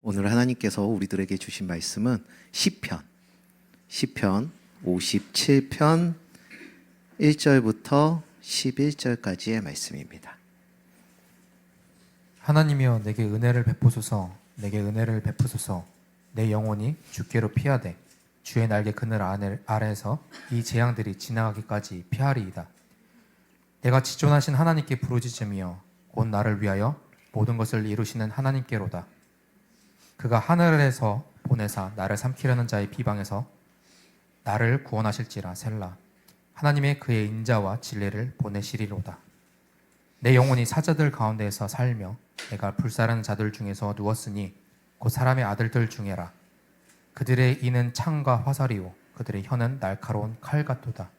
오늘 하나님께서 우리들에게 주신 말씀은 시편 57편 1절부터 11절까지의 말씀입니다. 하나님이여 내게 은혜를 베푸소서. 내게 은혜를 베푸소서. 내 영혼이 주께로 피하되 주의 날개 그늘 아래에서 이 재앙들이 지나가기까지 피하리이다. 내가 지존하신 하나님께 부르짖으며 곧 나를 위하여 모든 것을 이루시는 하나님께로다. 그가 하늘에서 보내사 나를 삼키려는 자의 비방에서 나를 구원하실지라. 셀라. 하나님의 그의 인자와 진리를 보내시리로다. 내 영혼이 사자들 가운데에서 살며 내가 불사르는 자들 중에서 누웠으니 곧 사람의 아들들 중에라. 그들의 이는 창과 화살이요 그들의 혀는 날카로운 칼 같도다.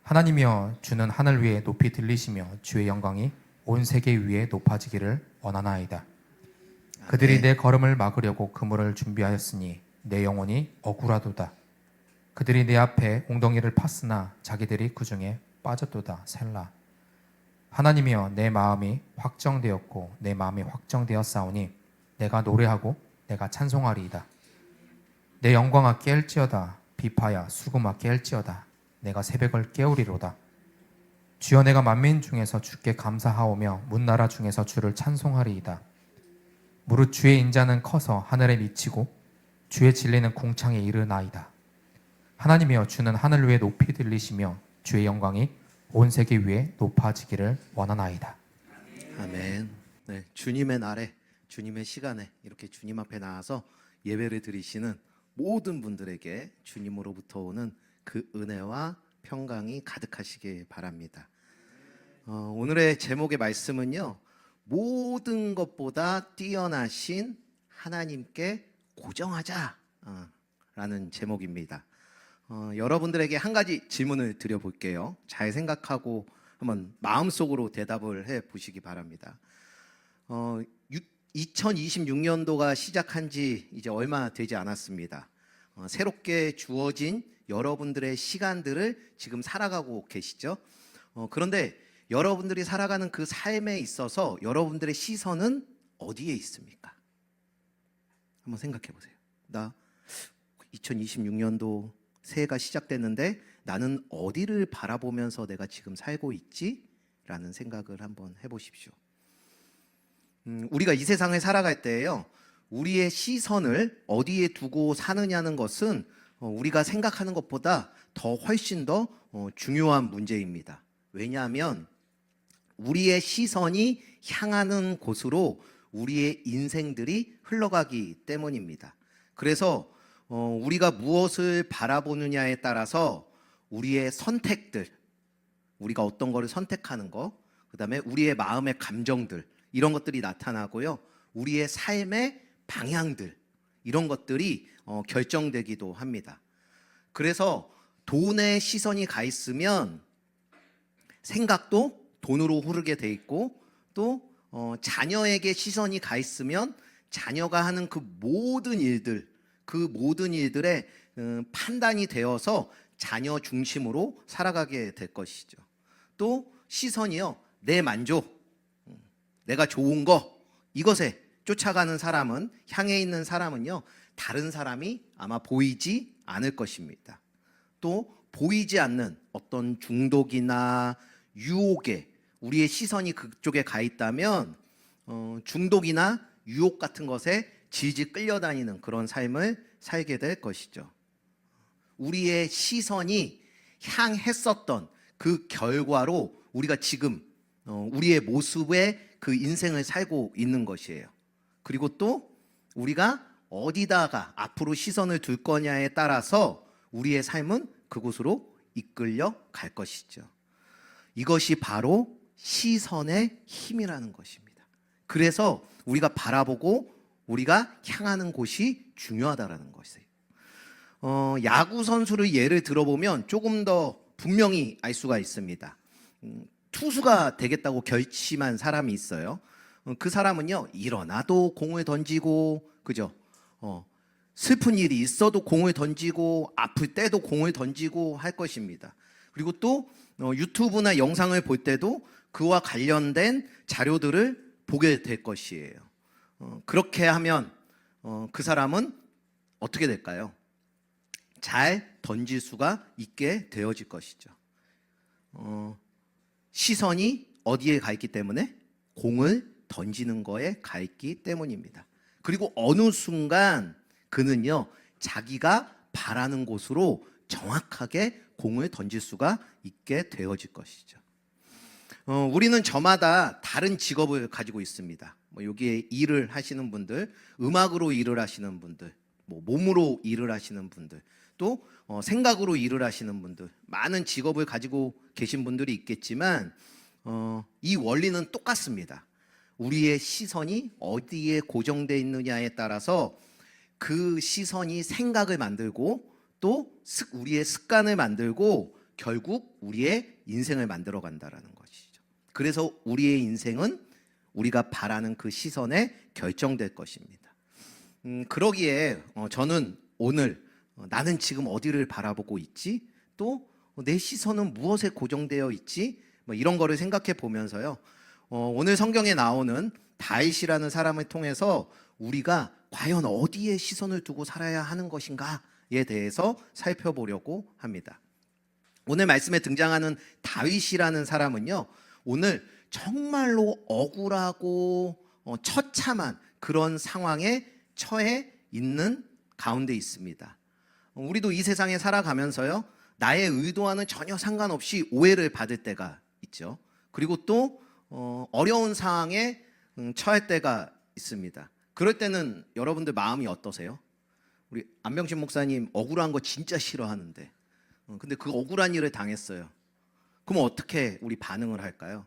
하나님이여 주는 하늘 위에 높이 들리시며 주의 영광이 온 세계 위에 높아지기를 원하나이다. 그들이 내 걸음을 막으려고 그물을 준비하였으니 내 영혼이 억울하도다. 그들이 내 앞에 웅덩이를 팠으나 자기들이 그 중에 빠졌도다. 셀라. 하나님이여 내 마음이 확정되었고 내 마음이 확정되었사오니 내가 노래하고 내가 찬송하리이다. 내 영광아 깰지어다. 비파야 수금아 깰지어다. 내가 새벽을 깨우리로다. 주여 내가 만민 중에서 주께 감사하오며 문나라 중에서 주를 찬송하리이다. 무릇 주의 인자는 커서 하늘에 미치고 주의 진리는 궁창에 이르나이다. 하나님이여 주는 하늘 위에 높이 들리시며 주의 영광이 온 세계 위에 높아지기를 원하나이다. 아멘. 네, 주님의 날에 주님의 시간에 이렇게 주님 앞에 나와서 예배를 드리시는 모든 분들에게 주님으로부터 오는 그 은혜와 평강이 가득하시길 바랍니다. 오늘의 제목의 말씀은요, 모든 것보다 뛰어나신 하나님께 고정하자 라는 제목입니다. 여러분들에게 한 가지 질문을 드려볼게요. 잘 생각하고 한번 마음속으로 대답을 해 보시기 바랍니다. 2026년도가 시작한 지 이제 얼마 되지 않았습니다. 새롭게 주어진 여러분들의 시간들을 지금 살아가고 계시죠? 그런데 여러분들이 살아가는 그 삶에 있어서 여러분들의 시선은 어디에 있습니까? 한번 생각해 보세요. 나 2026년도 새해가 시작됐는데 나는 어디를 바라보면서 내가 지금 살고 있지? 라는 생각을 한번 해보십시오. 우리가 이 세상을 살아갈 때에요, 우리의 시선을 어디에 두고 사느냐는 것은 우리가 생각하는 것보다 더 훨씬 더 중요한 문제입니다. 왜냐하면 우리의 시선이 향하는 곳으로 우리의 인생들이 흘러가기 때문입니다. 그래서 우리가 무엇을 바라보느냐에 따라서 우리의 선택들, 우리가 어떤 거를 선택하는 거, 그 다음에 우리의 마음의 감정들, 이런 것들이 나타나고요, 우리의 삶의 방향들, 이런 것들이 결정되기도 합니다. 그래서 돈에 시선이 가 있으면 생각도 돈으로 흐르게 돼 있고, 또 자녀에게 시선이 가 있으면 자녀가 하는 그 모든 일들의 판단이 되어서 자녀 중심으로 살아가게 될 것이죠. 또 시선이요, 내 만족, 내가 좋은 거, 이것에 쫓아가는 사람은, 향해 있는 사람은요, 다른 사람이 아마 보이지 않을 것입니다. 또 보이지 않는 어떤 중독이나 유혹에 우리의 시선이 그쪽에 가 있다면 중독이나 유혹 같은 것에 질질 끌려다니는 그런 삶을 살게 될 것이죠. 우리의 시선이 향했었던 그 결과로 우리가 지금 우리의 모습의 그 인생을 살고 있는 것이에요. 그리고 또 우리가 어디다가 앞으로 시선을 둘 거냐에 따라서 우리의 삶은 그곳으로 이끌려 갈 것이죠. 이것이 바로 시선의 힘이라는 것입니다. 그래서 우리가 바라보고 우리가 향하는 곳이 중요하다라는 것이에요. 야구 선수를 예를 들어보면 조금 더 분명히 알 수가 있습니다. 투수가 되겠다고 결심한 사람이 있어요. 그 사람은요, 일어나도 공을 던지고, 그죠? 슬픈 일이 있어도 공을 던지고, 아플 때도 공을 던지고 할 것입니다. 그리고 또 유튜브나 영상을 볼 때도 그와 관련된 자료들을 보게 될 것이에요. 그렇게 하면 그 사람은 어떻게 될까요? 잘 던질 수가 있게 되어질 것이죠. 시선이 어디에 가 있기 때문에? 공을 던지는 거에 가 있기 때문입니다. 그리고 어느 순간 그는요, 자기가 바라는 곳으로 정확하게 공을 던질 수가 있게 되어질 것이죠. 우리는 저마다 다른 직업을 가지고 있습니다. 뭐 여기에 일을 하시는 분들, 음악으로 일을 하시는 분들, 뭐 몸으로 일을 하시는 분들, 또 생각으로 일을 하시는 분들, 많은 직업을 가지고 계신 분들이 있겠지만 이 원리는 똑같습니다. 우리의 시선이 어디에 고정되어 있느냐에 따라서 그 시선이 생각을 만들고 또 우리의 습관을 만들고 결국 우리의 인생을 만들어 간다라는 것이죠. 그래서 우리의 인생은 우리가 바라는 그 시선에 결정될 것입니다. 그러기에 저는 오늘 나는 지금 어디를 바라보고 있지? 또 내 시선은 무엇에 고정되어 있지? 뭐 이런 거를 생각해 보면서요. 오늘 성경에 나오는 다윗이라는 사람을 통해서 우리가 과연 어디에 시선을 두고 살아야 하는 것인가에 대해서 살펴보려고 합니다. 오늘 말씀에 등장하는 다윗이라는 사람은요, 오늘 정말로 억울하고 처참한 그런 상황에 처해 있는 가운데 있습니다. 우리도 이 세상에 살아가면서요, 나의 의도와는 전혀 상관없이 오해를 받을 때가 있죠. 그리고 또 어려운 상황에 처할 때가 있습니다. 그럴 때는 여러분들 마음이 어떠세요? 우리 안병신 목사님 억울한 거 진짜 싫어하는데 근데 그 억울한 일을 당했어요. 그럼 어떻게 우리 반응을 할까요?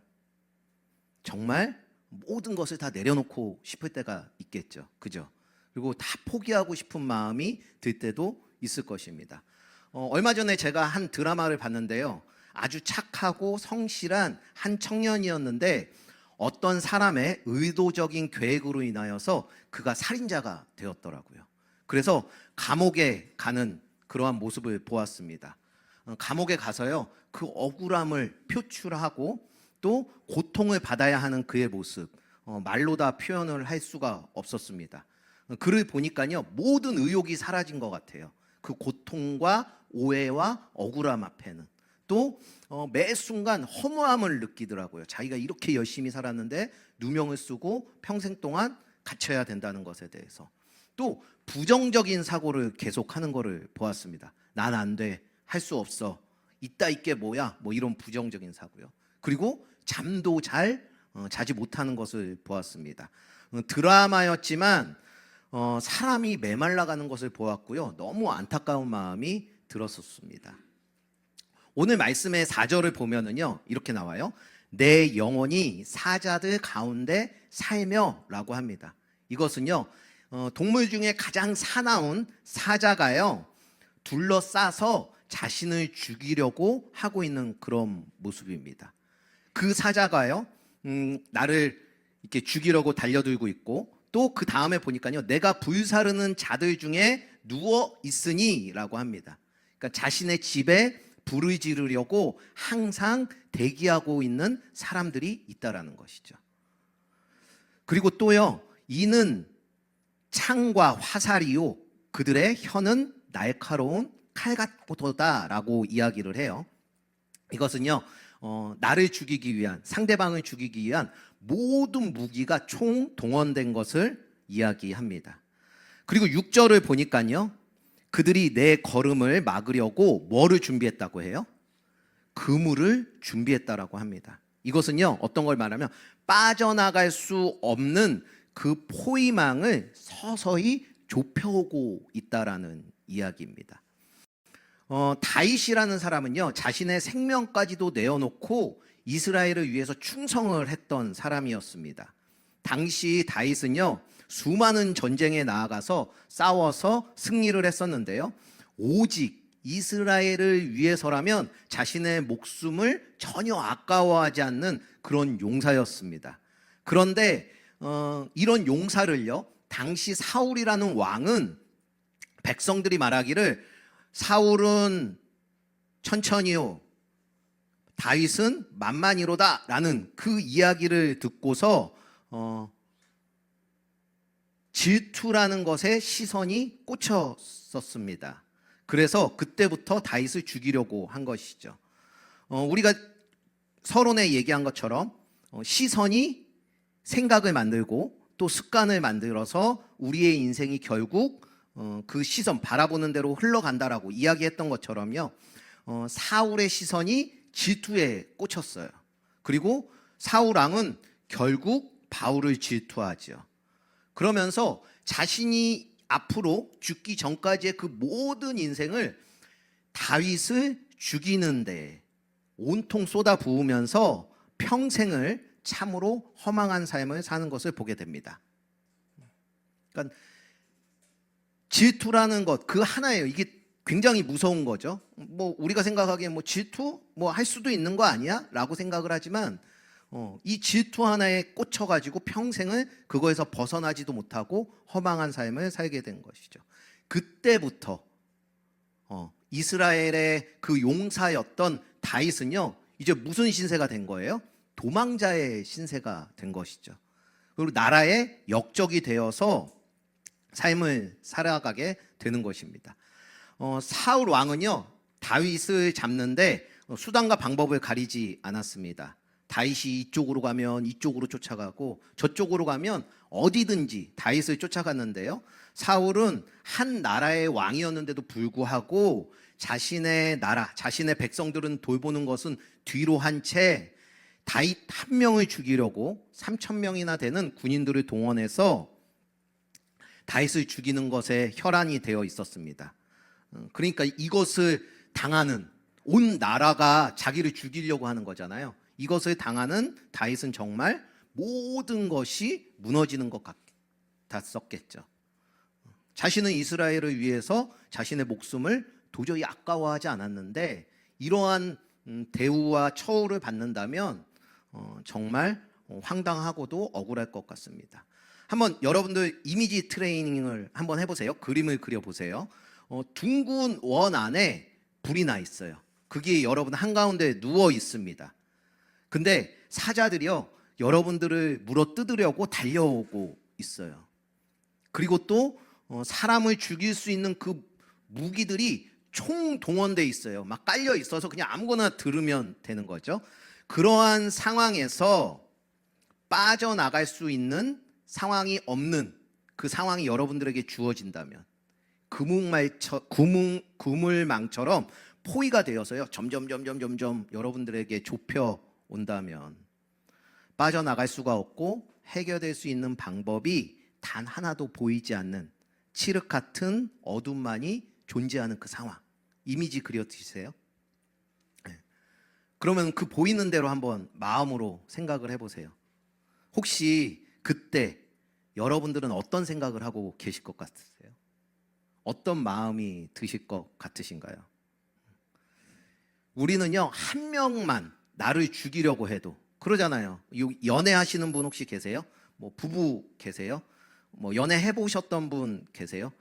정말 모든 것을 다 내려놓고 싶을 때가 있겠죠. 그죠? 그리고 다 포기하고 싶은 마음이 들 때도 있을 것입니다. 얼마 전에 제가 한 드라마를 봤는데요. 아주 착하고 성실한 한 청년이었는데 어떤 사람의 의도적인 계획으로 인하여서 그가 살인자가 되었더라고요. 그래서 감옥에 가는 그러한 모습을 보았습니다. 감옥에 가서요, 그 억울함을 표출하고 또 고통을 받아야 하는 그의 모습, 말로 다 표현을 할 수가 없었습니다. 그를 보니까요, 모든 의욕이 사라진 것 같아요. 그 고통과 오해와 억울함 앞에는. 또 매 순간 허무함을 느끼더라고요. 자기가 이렇게 열심히 살았는데 누명을 쓰고 평생 동안 갇혀야 된다는 것에 대해서. 또 부정적인 사고를 계속하는 것을 보았습니다. 난 안 돼, 할 수 없어, 있다 있게 뭐야, 뭐 이런 부정적인 사고요. 그리고 잠도 잘 자지 못하는 것을 보았습니다. 드라마였지만 사람이 메말라가는 것을 보았고요. 너무 안타까운 마음이 들었었습니다. 오늘 말씀의 4절을 보면은요, 이렇게 나와요. 내 영혼이 사자들 가운데 살며 라고 합니다. 이것은요, 동물 중에 가장 사나운 사자가요, 둘러싸서 자신을 죽이려고 하고 있는 그런 모습입니다. 그 사자가요, 나를 이렇게 죽이려고 달려들고 있고, 또 그 다음에 보니까요, 내가 불사르는 자들 중에 누워 있으니 라고 합니다. 그러니까 자신의 집에 불을 지르려고 항상 대기하고 있는 사람들이 있다라는 것이죠. 그리고 또요, 이는 창과 화살이요, 그들의 혀는 날카로운 칼 같도다라고 이야기를 해요. 이것은요, 나를 죽이기 위한, 상대방을 죽이기 위한 모든 무기가 총동원된 것을 이야기합니다. 그리고 6절을 보니까요, 그들이 내 걸음을 막으려고 뭐를 준비했다고 해요? 그물을 준비했다라고 합니다. 이것은요, 어떤 걸 말하면 빠져나갈 수 없는 그 포위망을 서서히 좁혀오고 있다라는 이야기입니다. 다윗이라는 사람은요, 자신의 생명까지도 내어놓고 이스라엘을 위해서 충성을 했던 사람이었습니다. 당시 다윗은요, 수많은 전쟁에 나아가서 싸워서 승리를 했었는데요, 오직 이스라엘을 위해서라면 자신의 목숨을 전혀 아까워하지 않는 그런 용사였습니다. 그런데 이런 용사를요, 당시 사울이라는 왕은 백성들이 말하기를 사울은 천천히요, 다윗은 만만히로다 라는 그 이야기를 듣고서 질투라는 것에 시선이 꽂혔었습니다. 그래서 그때부터 다윗을 죽이려고 한 것이죠. 우리가 서론에 얘기한 것처럼 시선이 생각을 만들고 또 습관을 만들어서 우리의 인생이 결국 그 시선 바라보는 대로 흘러간다라고 이야기했던 것처럼요. 사울의 시선이 질투에 꽂혔어요. 그리고 사울 왕은 결국 바울을 질투하죠. 그러면서 자신이 앞으로 죽기 전까지의 그 모든 인생을 다윗을 죽이는데 온통 쏟아부으면서 평생을 참으로 허망한 삶을 사는 것을 보게 됩니다. 그러니까 질투라는 것 그 하나예요. 이게 굉장히 무서운 거죠. 뭐 우리가 생각하기에 뭐 질투 뭐 할 수도 있는 거 아니야?라고 생각을 하지만 이 질투 하나에 꽂혀가지고 평생을 그거에서 벗어나지도 못하고 허망한 삶을 살게 된 것이죠. 그때부터 이스라엘의 그 용사였던 다윗은요, 이제 무슨 신세가 된 거예요? 도망자의 신세가 된 것이죠. 그리고 나라의 역적이 되어서 삶을 살아가게 되는 것입니다. 사울 왕은요, 다윗을 잡는데 수단과 방법을 가리지 않았습니다. 다윗이 이쪽으로 가면 이쪽으로 쫓아가고 저쪽으로 가면 어디든지 다윗을 쫓아갔는데요. 사울은 한 나라의 왕이었는데도 불구하고 자신의 나라, 자신의 백성들은 돌보는 것은 뒤로 한 채 다윗 한 명을 죽이려고 3,000명이나 되는 군인들을 동원해서 다윗을 죽이는 것에 혈안이 되어 있었습니다. 그러니까 이것을 당하는 온 나라가 자기를 죽이려고 하는 거잖아요. 이것을 당하는 다윗은 정말 모든 것이 무너지는 것 같았었겠죠. 자신은 이스라엘을 위해서 자신의 목숨을 도저히 아까워하지 않았는데 이러한 대우와 처우를 받는다면 정말 황당하고도 억울할 것 같습니다. 한번 여러분들 이미지 트레이닝을 한번 해보세요. 그림을 그려보세요. 둥근 원 안에 불이 나 있어요. 그게 여러분 한가운데 누워 있습니다. 근데 사자들이요, 여러분들을 물어 뜯으려고 달려오고 있어요. 그리고 또 사람을 죽일 수 있는 그 무기들이 총동원돼 있어요. 막 깔려 있어서 그냥 아무거나 들으면 되는 거죠. 그러한 상황에서 빠져나갈 수 있는 상황이 없는 그 상황이 여러분들에게 주어진다면 그물망처럼 포위가 되어서요, 점점 여러분들에게 좁혀 온다면 빠져나갈 수가 없고 해결될 수 있는 방법이 단 하나도 보이지 않는 칠흑 같은 어둠만이 존재하는 그 상황, 이미지 그려주세요. 그러면 그 보이는 대로 한번 마음으로 생각을 해보세요. 혹시 그때 여러분들은 어떤 생각을 하고 계실 것 같으세요? 어떤 마음이 드실 것 같으신가요? 우리는요, 한 명만 나를 죽이려고 해도 그러잖아요. 연애하시는 분 혹시 계세요? 뭐 부부 계세요? 뭐 연애해 보셨던 분 계세요?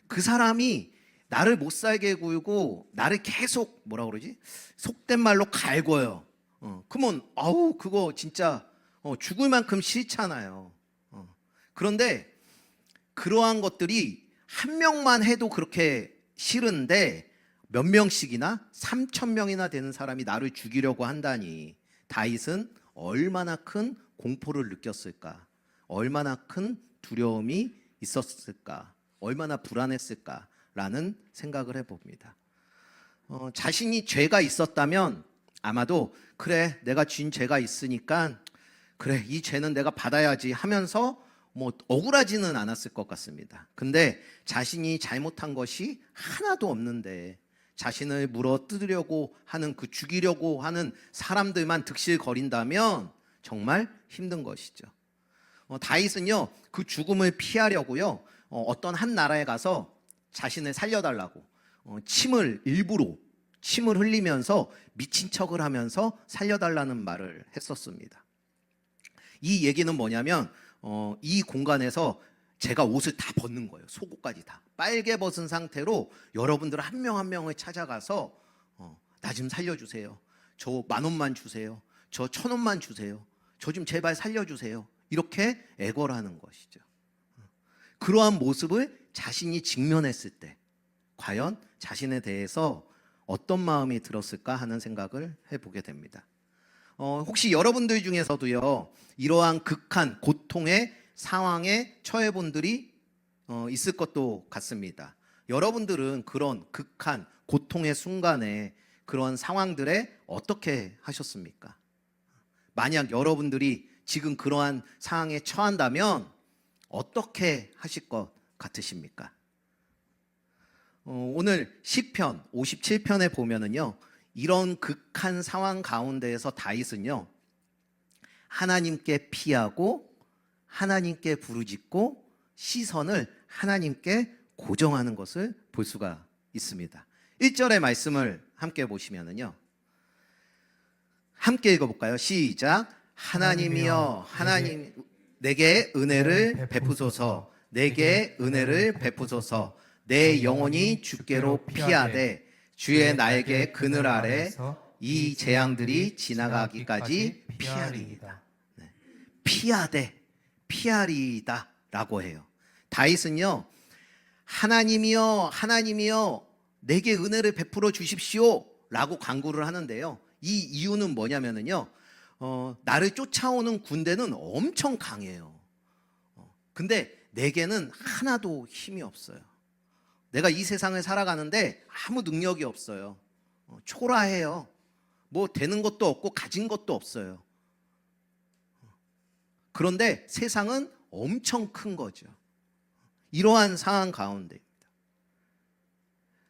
그 사람이 나를 못 살게 굴고 나를 계속 뭐라 그러지? 속된 말로 갈궈요. 그러면 아우 그거 진짜 죽을 만큼 싫잖아요. 그런데 그러한 것들이 한 명만 해도 그렇게 싫은데 몇 명씩이나 3,000명이나 되는 사람이 나를 죽이려고 한다니 다윗은 얼마나 큰 공포를 느꼈을까? 얼마나 큰 두려움이 있었을까? 얼마나 불안했을까라는 생각을 해봅니다. 자신이 죄가 있었다면 아마도 그래 내가 지은 죄가 있으니까 그래 이 죄는 내가 받아야지 하면서 뭐 억울하지는 않았을 것 같습니다. 근데 자신이 잘못한 것이 하나도 없는데 자신을 물어 뜯으려고 하는 그 죽이려고 하는 사람들만 득실거린다면 정말 힘든 것이죠. 다윗은요 그 죽음을 피하려고요 어떤 한 나라에 가서 자신을 살려달라고 일부러 침을 흘리면서 미친 척을 하면서 살려달라는 말을 했었습니다. 이 얘기는 뭐냐면 이 공간에서 제가 옷을 다 벗는 거예요. 속옷까지 다 빨개 벗은 상태로 여러분들 한 명 한 명을 찾아가서 나 좀 살려주세요. 저 10,000원만 주세요. 저 1,000원만 주세요. 저 좀 제발 살려주세요. 이렇게 애걸하는 것이죠. 그러한 모습을 자신이 직면했을 때 과연 자신에 대해서 어떤 마음이 들었을까 하는 생각을 해보게 됩니다. 혹시 여러분들 중에서도요, 이러한 극한 고통의 상황에 처해 본 분들이 있을 것도 같습니다. 여러분들은 그런 극한 고통의 순간에 그런 상황들에 어떻게 하셨습니까? 만약 여러분들이 지금 그러한 상황에 처한다면 어떻게 하실 것 같으십니까? 오늘 시편 57편에 보면은요, 이런 극한 상황 가운데에서 다윗은요, 하나님께 피하고 하나님께 부르짖고 시선을 하나님께 고정하는 것을 볼 수가 있습니다. 1절의 말씀을 함께 보시면은요, 함께 읽어볼까요? 시작. 하나님이여 하나님 내게 은혜를 베푸소서, 내게 은혜를 베푸소서. 내 영혼이 주께로 피하되 주의 날개 그늘 아래 이 재앙들이 지나가기까지 피하리이다. 피하되 피하리이다 라고 해요. 다윗은요, 하나님이여 하나님이여 내게 은혜를 베풀어 주십시오 라고 간구를 하는데요, 이 이유는 뭐냐면요, 나를 쫓아오는 군대는 엄청 강해요. 근데 내게는 하나도 힘이 없어요. 내가 이 세상을 살아가는데 아무 능력이 없어요. 초라해요. 뭐 되는 것도 없고 가진 것도 없어요. 그런데 세상은 엄청 큰 거죠. 이러한 상황 가운데입니다.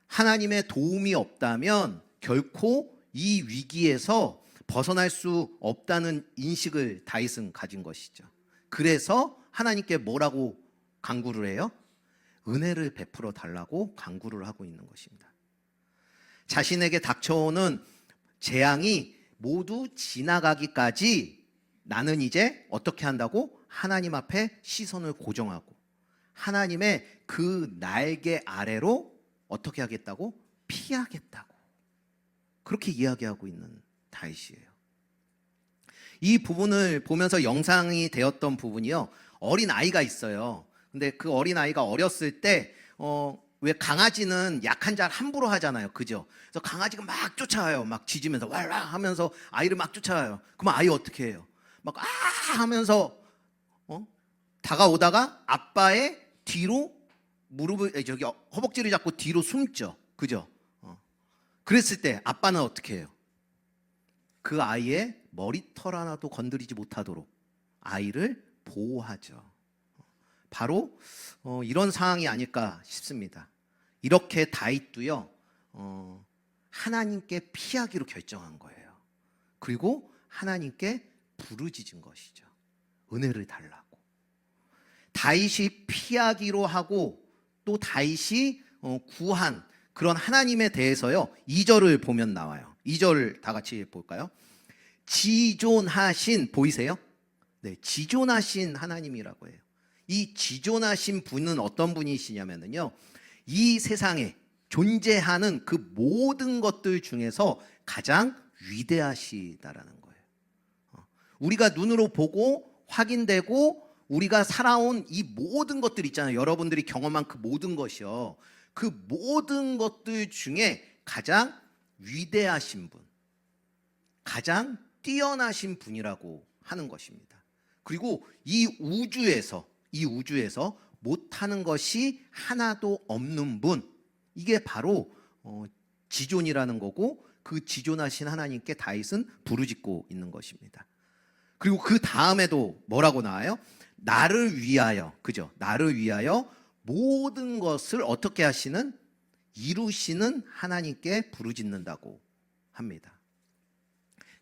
하나님의 도움이 없다면 결코 이 위기에서 벗어날 수 없다는 인식을 다윗은 가진 것이죠. 그래서 하나님께 뭐라고 간구를 해요? 은혜를 베풀어 달라고 간구를 하고 있는 것입니다. 자신에게 닥쳐오는 재앙이 모두 지나가기까지 나는 이제 어떻게 한다고? 하나님 앞에 시선을 고정하고 하나님의 그 날개 아래로 어떻게 하겠다고? 피하겠다고. 그렇게 이야기하고 있는 다윗이에요. 이 부분을 보면서 영상이 되었던 부분이요, 어린 아이가 있어요. 근데 그 어린 아이가 어렸을 때 왜 강아지는 약한 자 함부로 하잖아요, 그죠? 그래서 강아지가 막 쫓아와요, 막 짖으면서 왈라 하면서 아이를 막 쫓아와요. 그러면 아이 어떻게 해요? 막 아 하면서 다가오다가 아빠의 뒤로 무릎을 허벅지를 잡고 뒤로 숨죠, 그죠? 그랬을 때 아빠는 어떻게 해요? 그 아이의 머리털 하나도 건드리지 못하도록 아이를 보호하죠. 바로 이런 상황이 아닐까 싶습니다. 이렇게 다윗도요, 하나님께 피하기로 결정한 거예요. 그리고 하나님께 부르짖은 것이죠. 은혜를 달라고. 다윗이 피하기로 하고 또 다윗이 구한 그런 하나님에 대해서요, 2절을 보면 나와요. 2절 다 같이 볼까요? 지존하신, 보이세요? 네, 지존하신 하나님이라고 해요. 이 지존하신 분은 어떤 분이시냐면요, 이 세상에 존재하는 그 모든 것들 중에서 가장 위대하시다라는 거예요. 우리가 눈으로 보고 확인되고 우리가 살아온 이 모든 것들 있잖아요. 여러분들이 경험한 그 모든 것이요, 그 모든 것들 중에 가장 위대하신 분, 가장 뛰어나신 분이라고 하는 것입니다. 그리고 이 우주에서 못하는 것이 하나도 없는 분, 이게 바로 지존이라는 거고, 그 지존하신 하나님께 다윗은 부르짖고 있는 것입니다. 그리고 그 다음에도 뭐라고 나와요? 나를 위하여, 그죠? 나를 위하여 모든 것을 어떻게 하시는? 이루시는 하나님께 부르짖는다고 합니다.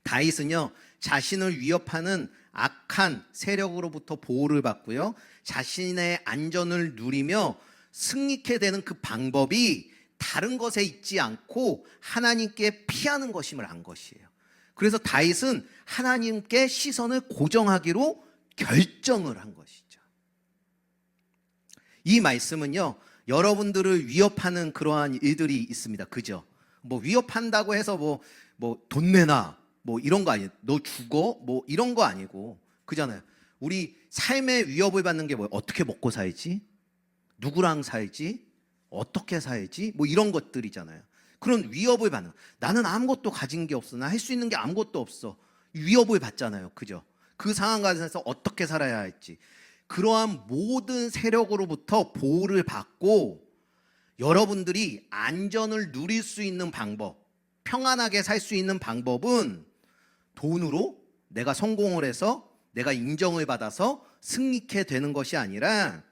다윗은요, 자신을 위협하는 악한 세력으로부터 보호를 받고요, 자신의 안전을 누리며 승리케 되는 그 방법이 다른 것에 있지 않고 하나님께 피하는 것임을 안 것이에요. 그래서 다윗은 하나님께 시선을 고정하기로 결정을 한 것이죠. 이 말씀은요, 여러분들을 위협하는 그러한 일들이 있습니다, 그죠? 뭐 위협한다고 해서 뭐 돈 내놔 뭐 이런 거 아니에요. 너 죽어 뭐 이런 거 아니고, 그잖아요. 우리 삶의 위협을 받는 게 뭐예요? 어떻게 먹고 살지? 누구랑 살지? 어떻게 살지? 뭐 이런 것들이잖아요. 그런 위협을 받는. 나는 아무것도 가진 게 없어. 나 할 수 있는 게 아무것도 없어. 위협을 받잖아요. 그죠? 그 상황 가운데서 어떻게 살아야 할지. 그러한 모든 세력으로부터 보호를 받고 여러분들이 안전을 누릴 수 있는 방법, 평안하게 살 수 있는 방법은 돈으로 내가 성공을 해서 내가 인정을 받아서 승리케 되는 것이 아니라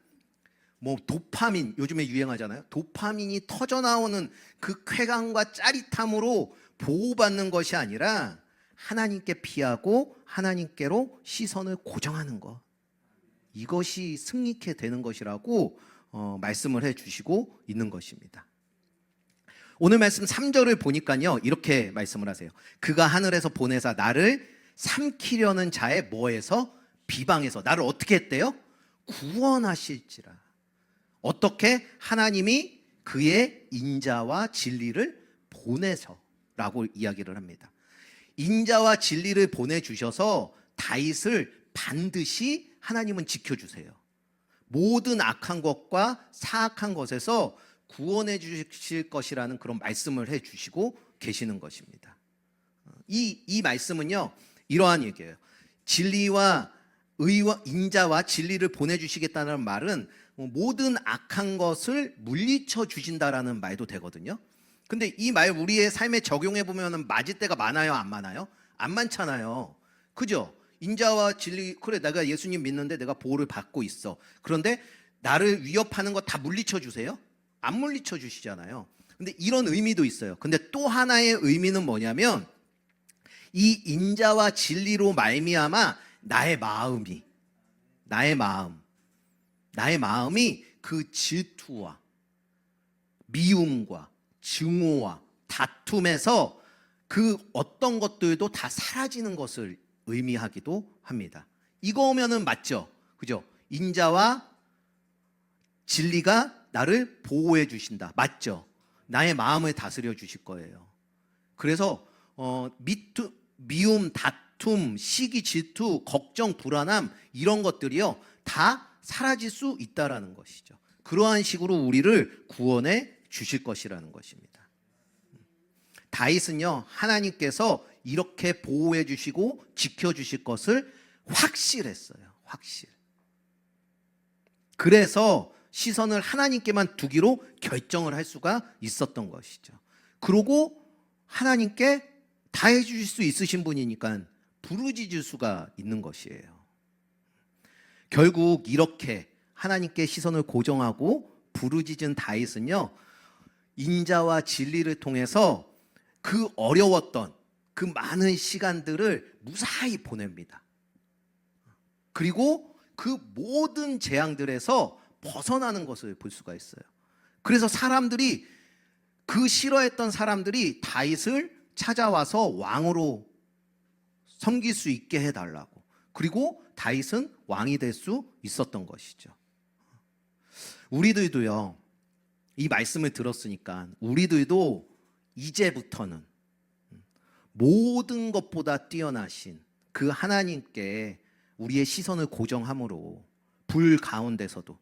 뭐 도파민, 요즘에 유행하잖아요. 도파민이 터져 나오는 그 쾌감과 짜릿함으로 보호받는 것이 아니라 하나님께 피하고 하나님께로 시선을 고정하는 것. 이것이 승리케 되는 것이라고 말씀을 해 주시고 있는 것입니다. 오늘 말씀 3절을 보니까요, 이렇게 말씀을 하세요. 그가 하늘에서 보내사 나를 삼키려는 자의 뭐에서? 비방에서. 나를 어떻게 했대요? 구원하실지라. 어떻게? 하나님이 그의 인자와 진리를 보내서라고 이야기를 합니다. 인자와 진리를 보내주셔서 다윗을 반드시 하나님은 지켜주세요. 모든 악한 것과 사악한 것에서 구원해 주실 것이라는 그런 말씀을 해 주시고 계시는 것입니다. 이 말씀은요, 이러한 얘기예요. 진리와 의와 인자와 진리를 보내주시겠다는 말은 모든 악한 것을 물리쳐 주신다라는 말도 되거든요. 근데 이 말 우리의 삶에 적용해 보면 맞을 때가 많아요, 안 많아요? 안 많잖아요. 그죠? 인자와 진리, 그래 내가 예수님 믿는데 내가 보호를 받고 있어. 그런데 나를 위협하는 거 다 물리쳐 주세요? 안 물리쳐 주시잖아요. 근데 이런 의미도 있어요. 근데 또 하나의 의미는 뭐냐면 이 인자와 진리로 말미암아 나의 마음이 그 질투와 미움과 증오와 다툼에서 그 어떤 것들도 다 사라지는 것을 의미하기도 합니다. 이거면은 맞죠? 그죠? 인자와 진리가 나를 보호해 주신다. 맞죠? 나의 마음을 다스려 주실 거예요. 그래서 미움, 다툼, 시기, 질투, 걱정, 불안함 이런 것들이요 다 사라질 수 있다라는 것이죠. 그러한 식으로 우리를 구원해 주실 것이라는 것입니다. 다윗은요 하나님께서 이렇게 보호해 주시고 지켜 주실 것을 확실했어요. 확실. 그래서 시선을 하나님께만 두기로 결정을 할 수가 있었던 것이죠. 그리고 하나님께 다 해주실 수 있으신 분이니까 부르짖을 수가 있는 것이에요. 결국 이렇게 하나님께 시선을 고정하고 부르짖은 다윗은요 인자와 진리를 통해서 그 어려웠던 그 많은 시간들을 무사히 보냅니다. 그리고 그 모든 재앙들에서 벗어나는 것을 볼 수가 있어요. 그래서 사람들이 그 싫어했던 사람들이 다윗을 찾아와서 왕으로 섬길 수 있게 해달라고. 그리고 다윗은 왕이 될 수 있었던 것이죠. 우리들도요 이 말씀을 들었으니까 우리들도 이제부터는 모든 것보다 뛰어나신 그 하나님께 우리의 시선을 고정함으로 불 가운데서도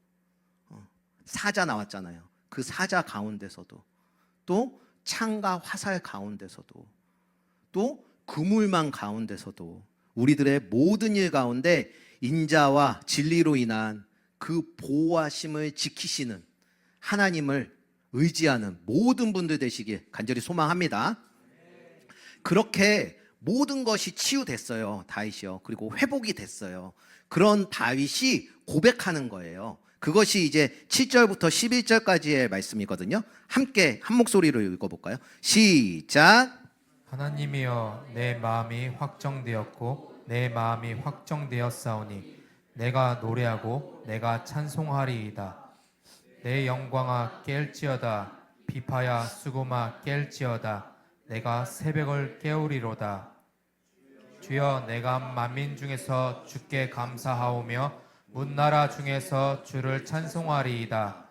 사자 나왔잖아요. 그 사자 가운데서도 또 창과 화살 가운데서도 또 그물망 가운데서도 우리들의 모든 일 가운데 인자와 진리로 인한 그 보호하심을 지키시는 하나님을 의지하는 모든 분들 되시길 간절히 소망합니다. 그렇게 모든 것이 치유됐어요. 다윗이요. 그리고 회복이 됐어요. 그런 다윗이 고백하는 거예요. 그것이 이제 7절부터 11절까지의 말씀이거든요. 함께 한 목소리로 읽어볼까요? 시작. 하나님이여 내 마음이 확정되었고 내 마음이 확정되었사오니 내가 노래하고 내가 찬송하리이다. 내 영광아 깰지어다. 비파야 수고마 깰지어다. 내가 새벽을 깨우리로다. 주여 내가 만민 중에서 주께 감사하오며 문나라 중에서 주를 찬송하리이다.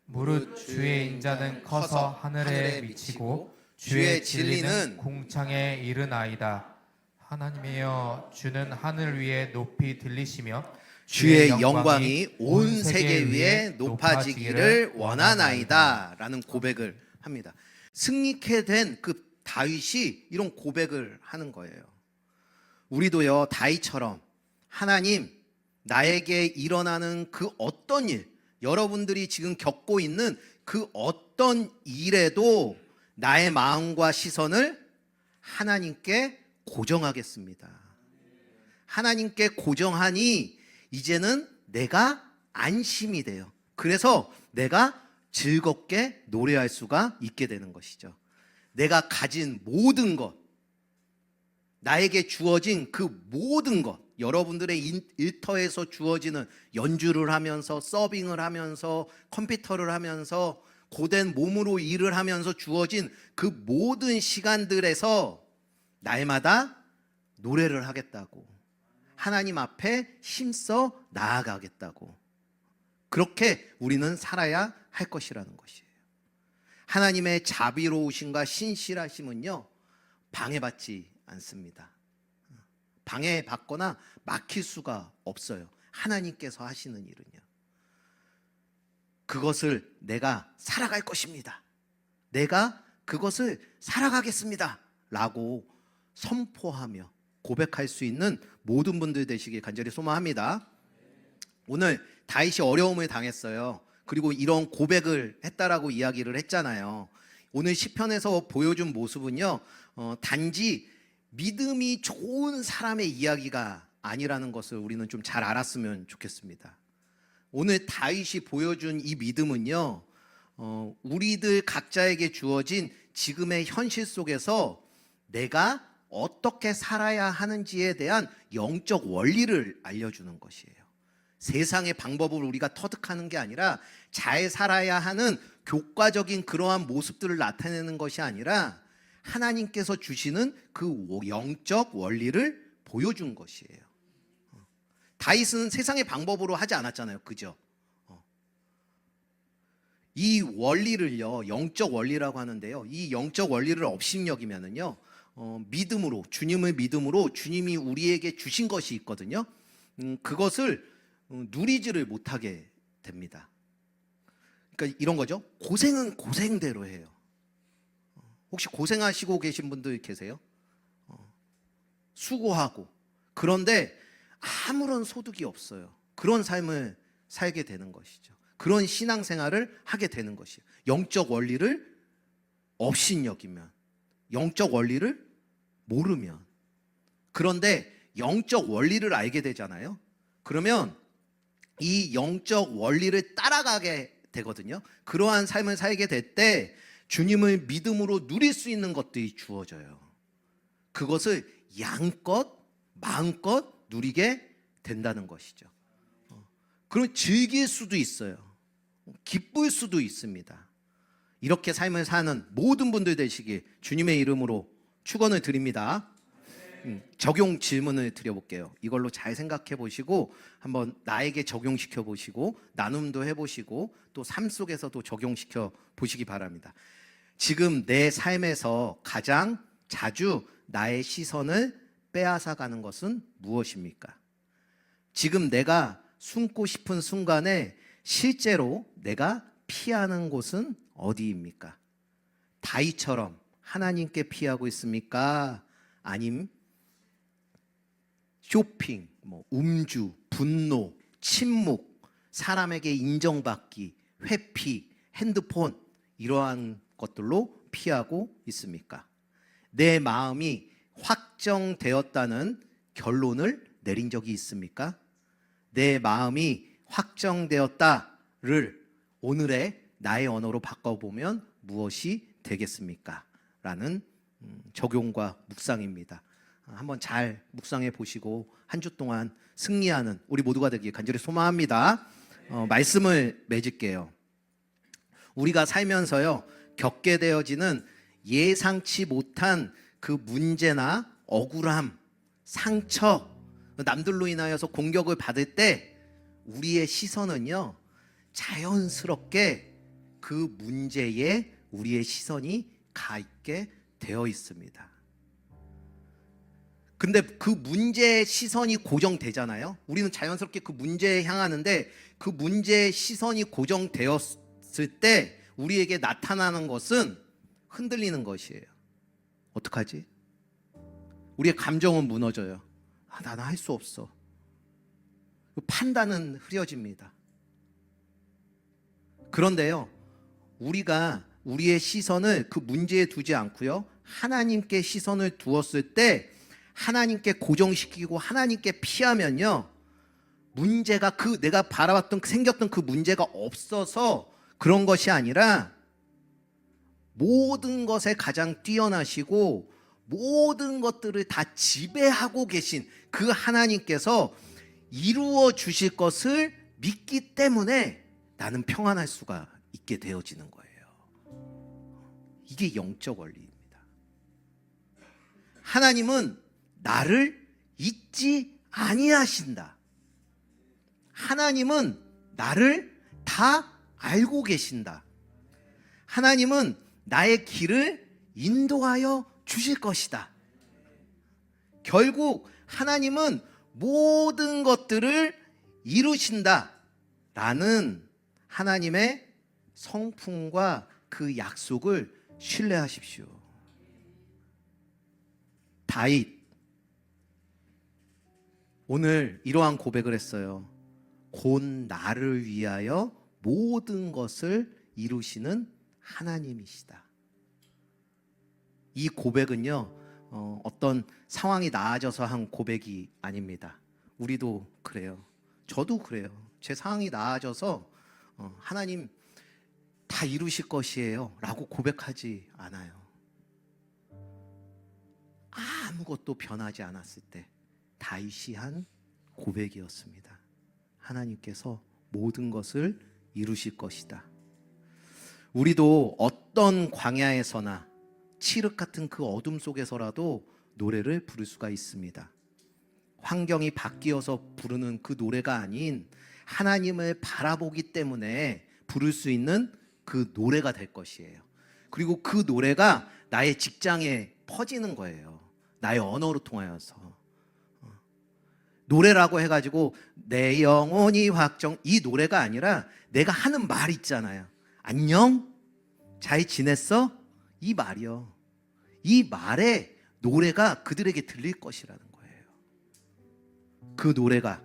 무릇 주의 인자는 커서 하늘에 미치고 주의 진리는 궁창에 이르나이다. 하나님이여 주는 하늘 위에 높이 들리시며 주의 영광이 온 세계 위에 높아지기를 원하나이다 라는 고백을 합니다. 승리케 된 그 다윗이 이런 고백을 하는 거예요. 우리도요, 다윗처럼 하나님, 나에게 일어나는 그 어떤 일, 여러분들이 지금 겪고 있는 그 어떤 일에도 나의 마음과 시선을 하나님께 고정하겠습니다. 하나님께 고정하니 이제는 내가 안심이 돼요. 그래서 내가 즐겁게 노래할 수가 있게 되는 것이죠. 내가 가진 모든 것, 나에게 주어진 그 모든 것, 여러분들의 일터에서 주어지는 연주를 하면서, 서빙을 하면서, 컴퓨터를 하면서, 고된 몸으로 일을 하면서 주어진 그 모든 시간들에서 날마다 노래를 하겠다고, 하나님 앞에 힘써 나아가겠다고, 그렇게 우리는 살아야 할 것이라는 것이에요. 하나님의 자비로우심과 신실하심은요, 방해받지 않습니다. 방해받거나 막힐 수가 없어요. 하나님께서 하시는 일은요. 그것을 내가 살아갈 것입니다. 내가 그것을 살아가겠습니다 라고 선포하며 고백할 수 있는 모든 분들 되시길 간절히 소망합니다. 오늘 다윗이 어려움을 당했어요. 그리고 이런 고백을 했다라고 이야기를 했잖아요. 오늘 시편에서 보여준 모습은요, 단지 믿음이 좋은 사람의 이야기가 아니라는 것을 우리는 좀 잘 알았으면 좋겠습니다. 오늘 다윗이 보여준 이 믿음은요, 우리들 각자에게 주어진 지금의 현실 속에서 내가 어떻게 살아야 하는지에 대한 영적 원리를 알려주는 것이에요. 세상의 방법을 우리가 터득하는 게 아니라 잘 살아야 하는 교과적인 그러한 모습들을 나타내는 것이 아니라 하나님께서 주시는 그 영적 원리를 보여준 것이에요. 다윗은 세상의 방법으로 하지 않았잖아요. 그죠? 이 원리를요, 영적 원리라고 하는데요, 이 영적 원리를 업신여기면은요, 믿음으로, 주님을 믿음으로 주님이 우리에게 주신 것이 있거든요. 그것을 누리지를 못하게 됩니다. 그러니까 이런 거죠. 고생은 고생대로 해요. 혹시 고생하시고 계신 분들 계세요? 수고하고, 그런데 아무런 소득이 없어요. 그런 삶을 살게 되는 것이죠. 그런 신앙생활을 하게 되는 것이에요. 영적 원리를 업신여기면, 영적 원리를 모르면. 그런데 영적 원리를 알게 되잖아요. 그러면 이 영적 원리를 따라가게 되거든요. 그러한 삶을 살게 될 때 주님을 믿음으로 누릴 수 있는 것들이 주어져요. 그것을 양껏 마음껏 누리게 된다는 것이죠. 그럼 즐길 수도 있어요. 기쁠 수도 있습니다. 이렇게 삶을 사는 모든 분들 되시길 주님의 이름으로 축원을 드립니다. 적용 질문을 드려볼게요. 이걸로 잘 생각해 보시고 한번 나에게 적용시켜 보시고 나눔도 해보시고 또 삶 속에서도 적용시켜 보시기 바랍니다. 지금 내 삶에서 가장 자주 나의 시선을 빼앗아가는 것은 무엇입니까? 지금 내가 숨고 싶은 순간에 실제로 내가 피하는 곳은 어디입니까? 다윗처럼 하나님께 피하고 있습니까? 아님 쇼핑, 음주, 분노, 침묵, 사람에게 인정받기, 회피, 핸드폰, 이러한 것들로 피하고 있습니까? 내 마음이 확정되었다는 결론을 내린 적이 있습니까? 내 마음이 확정되었다를 오늘의 나의 언어로 바꿔보면 무엇이 되겠습니까? 라는 적용과 묵상입니다. 한번 잘 묵상해 보시고 한 주 동안 승리하는 우리 모두가 되길 간절히 소망합니다. 말씀을 맺을게요. 우리가 살면서요, 겪게 되어지는 예상치 못한 그 문제나 억울함, 상처, 남들로 인하여서 공격을 받을 때 우리의 시선은요, 자연스럽게 그 문제에 우리의 시선이 가 있게 되어 있습니다. 근데 그 문제의 시선이 고정되잖아요. 우리는 자연스럽게 그 문제에 향하는데 그 문제의 시선이 고정되었을 때 우리에게 나타나는 것은 흔들리는 것이에요. 어떡하지? 우리의 감정은 무너져요. 나는 할 수 없어. 판단은 흐려집니다. 그런데요, 우리가 우리의 시선을 그 문제에 두지 않고요, 하나님께 시선을 두었을 때 하나님께 고정시키고 하나님께 피하면요, 문제가 그 내가 바라봤던 생겼던 그 문제가 없어서 그런 것이 아니라 모든 것에 가장 뛰어나시고 모든 것들을 다 지배하고 계신 그 하나님께서 이루어 주실 것을 믿기 때문에 나는 평안할 수가 있게 되어지는 거예요. 이게 영적 원리입니다. 하나님은 나를 잊지 아니하신다. 하나님은 나를 다 알고 계신다. 하나님은 나의 길을 인도하여 주실 것이다. 결국 하나님은 모든 것들을 이루신다 라는 하나님의 성품과 그 약속을 신뢰하십시오. 다윗 오늘 이러한 고백을 했어요. 곧 나를 위하여 모든 것을 이루시는 하나님이시다. 이 고백은요, 어떤 상황이 나아져서 한 고백이 아닙니다. 우리도 그래요. 저도 그래요. 제 상황이 나아져서 하나님 다 이루실 것이에요 라고 고백하지 않아요. 아무것도 변하지 않았을 때 다윗이 한 고백이었습니다. 하나님께서 모든 것을 이루실 것이다. 우리도 어떤 광야에서나 칠흑 같은 그 어둠 속에서라도 노래를 부를 수가 있습니다. 환경이 바뀌어서 부르는 그 노래가 아닌 하나님을 바라보기 때문에 부를 수 있는 그 노래가 될 것이에요. 그리고 그 노래가 나의 직장에 퍼지는 거예요. 나의 언어로 통하여서. 노래라고 해가지고 내 영혼이 확정, 이 노래가 아니라 내가 하는 말 있잖아요. 안녕? 잘 지냈어? 이 말이요. 이 말에 노래가 그들에게 들릴 것이라는 거예요. 그 노래가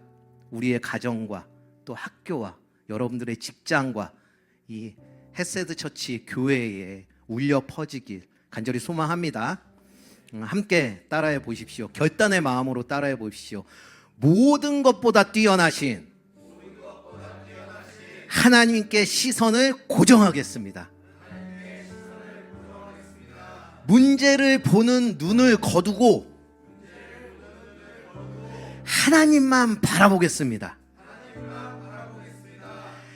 우리의 가정과 또 학교와 여러분들의 직장과 이 헤세드 처치 교회에 울려 퍼지길 간절히 소망합니다. 함께 따라해 보십시오. 결단의 마음으로 따라해 보십시오. 모든 것보다 뛰어나신 하나님께 시선을 고정하겠습니다. 문제를 보는 눈을 거두고 하나님만 바라보겠습니다.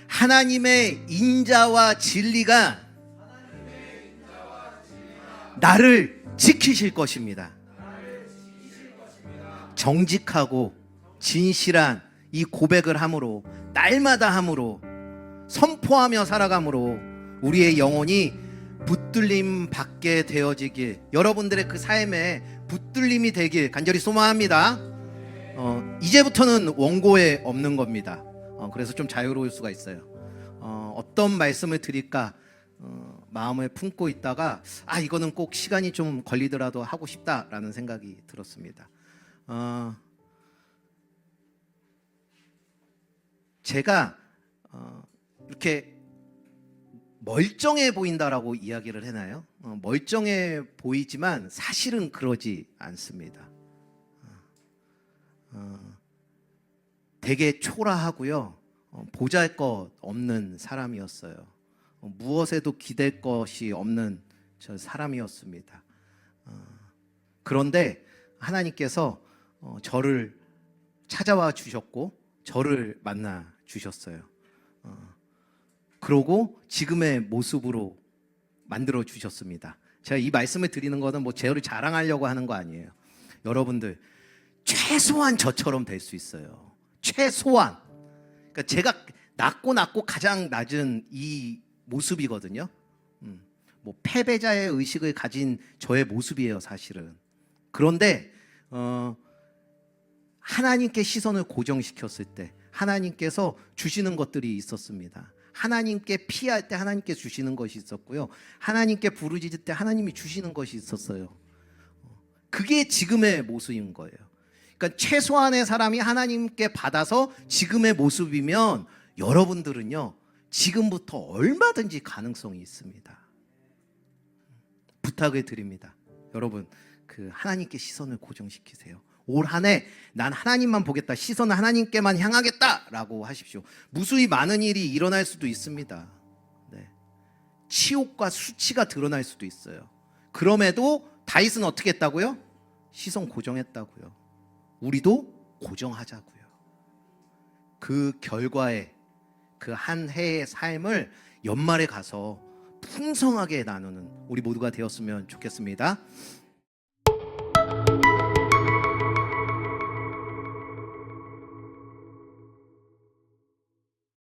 하나님의 인자와 진리가 나를 지키실 것입니다. 정직하고 진실한 이 고백을 함으로, 날마다 함으로, 선포하며 살아감으로 우리의 영혼이 붙들림 받게 되어지길, 여러분들의 그 삶에 붙들림이 되길 간절히 소망합니다. 이제부터는 원고에 없는 겁니다. 그래서 좀 자유로울 수가 있어요. 어떤 말씀을 드릴까 마음을 품고 있다가 이거는 꼭 시간이 좀 걸리더라도 하고 싶다라는 생각이 들었습니다. 제가 이렇게 멀쩡해 보인다라고 이야기를 해나요? 멀쩡해 보이지만 사실은 그러지 않습니다. 되게 초라하고요, 보잘것 없는 사람이었어요. 무엇에도 기댈 것이 없는 저 사람이었습니다. 그런데 하나님께서 저를 찾아와 주셨고 저를 만나 주셨어요. 그러고 지금의 모습으로 만들어 주셨습니다. 제가 이 말씀을 드리는 거는 뭐 저를 자랑하려고 하는 거 아니에요. 여러분들 최소한 저처럼 될 수 있어요. 최소한. 그러니까 제가 낮고 가장 낮은 이 모습이거든요. 뭐 패배자의 의식을 가진 저의 모습이에요, 사실은. 그런데 하나님께 시선을 고정시켰을 때 하나님께서 주시는 것들이 있었습니다. 하나님께 피할 때 하나님께 주시는 것이 있었고요. 하나님께 부르짖을 때 하나님이 주시는 것이 있었어요. 그게 지금의 모습인 거예요. 그러니까 최소한의 사람이 하나님께 받아서 지금의 모습이면 여러분들은요, 지금부터 얼마든지 가능성이 있습니다. 부탁을 드립니다. 여러분, 그 하나님께 시선을 고정시키세요. 올 한 해 난 하나님만 보겠다, 시선을 하나님께만 향하겠다라고 하십시오. 무수히 많은 일이 일어날 수도 있습니다. 네. 치욕과 수치가 드러날 수도 있어요. 그럼에도 다윗은 어떻게 했다고요? 시선 고정했다고요. 우리도 고정하자고요. 그 결과에 그 한 해의 삶을 연말에 가서 풍성하게 나누는 우리 모두가 되었으면 좋겠습니다.